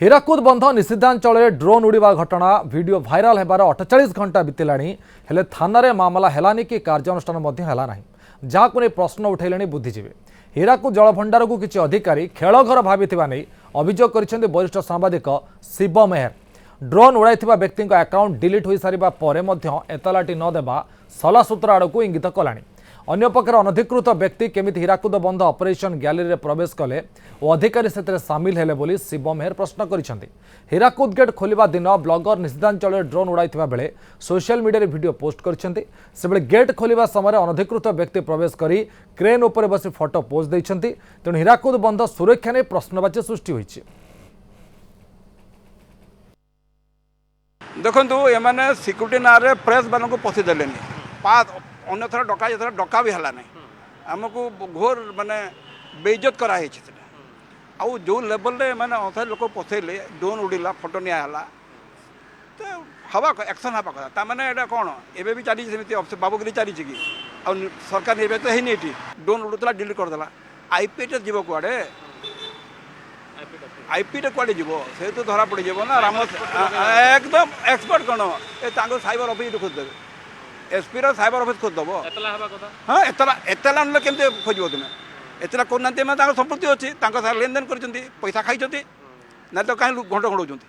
ହୀରାକୁଦ ବନ୍ଧ ନିଷିଦ୍ଧାଞ୍ଚଳରେ ଡ୍ରୋନ୍ ଉଡ଼ିବା ଘଟଣା video viral ହେବାର 48 ଘଣ୍ଟା ବିତିଲାଣି ହେଲେ ଥାନାରେ ମାମଲା ହେଲାନି କି କାର୍ଯ୍ୟାନୁଷ୍ଠାନ ମଧ୍ୟ ହେଲା ନାହିଁ ଯାହାକୁ ନେଇ ପ୍ରଶ୍ନ ଉଠାଇଲେଣି ବୁଦ୍ଧିଜୀବୀ। ହୀରାକୁଦ ଜଳଭଣ୍ଡାରକୁ କିଛି ଅଧିକାରୀ ଖେଳଘର ଭାବିଥିବା ନେଇ ଅଭିଯୋଗ କରିଛନ୍ତି ବରିଷ୍ଠ ସାମ୍ବାଦିକ ଶିବ ମେହେର। ଡ୍ରୋନ୍ ଉଡ଼ାଇଥିବା ବ୍ୟକ୍ତିଙ୍କ ଆକାଉଣ୍ଟ ଡିଲିଟ୍ ହୋଇସାରିବା ପରେ ମଧ୍ୟ ଏତଲାଟି ନ ଦେବା ସଲାସୂତ୍ର ଆଡ଼କୁ ଇଙ୍ଗିତ କଲାଣି। ଅନ୍ୟପକ୍ଷରେ ଅନଧିकृत व्यक्ति केमिति हीराकुद बंध ऑपरेशन गैलरी रे प्रवेश कले और अधिकारी से सामिल हेले बोली शिव मेहर प्रश्न करिसेंती। हीराकुद गेट खोलिबा दिन ब्लॉगर निषिद्धांचल ड्रोन उड़ाइथिबा बेले सोशल मीडिया रे वीडियो पोस्ट करिसेंती। से बेले गेट खोलिबा समय अनधिकृत व्यक्ति प्रवेश करी क्रेन ऊपर बसी फोटो पोस्ट दैछंती। तेणु हीराकुद बंध सुरक्षा ने प्रश्नवाची सृष्टि होइछि। देखंतु एमाने सिक्यूरिटी ना रे प्रेस बालन को पसी देलेनी पास अन्यथर डका ये डका भी हला नहीं आमको घोर माने बेइज्जत कराई आउ जो लेवल रे माने अथर लोक पसैले ड्रोन उड़ीला फोटो निया हला तो हवा एक्शन हवा कथा ता माने एटा कोन एबे भी चाली सेमिति बाबूगिरी चाली कि आ सरकार एबे तो हेनी एटी ड्रोन उड़ुतला डिलीट कर देला आईपी टे जीव कुआडे आईपी टे कुआडे जीव से तो धरा पड़ जीव ना राम एकदम एक्सपर्ट कोन ए तांगो साइबर ऑफिस खोज देबे एसपी साइबर ऑफिस खोज दब हाँ एतला केमती खोज तुम्हें एतला करना संपत्ति अच्छी लेन देन कर पैसा खाई ना तो कहीं घंट घोड़ाऊँ।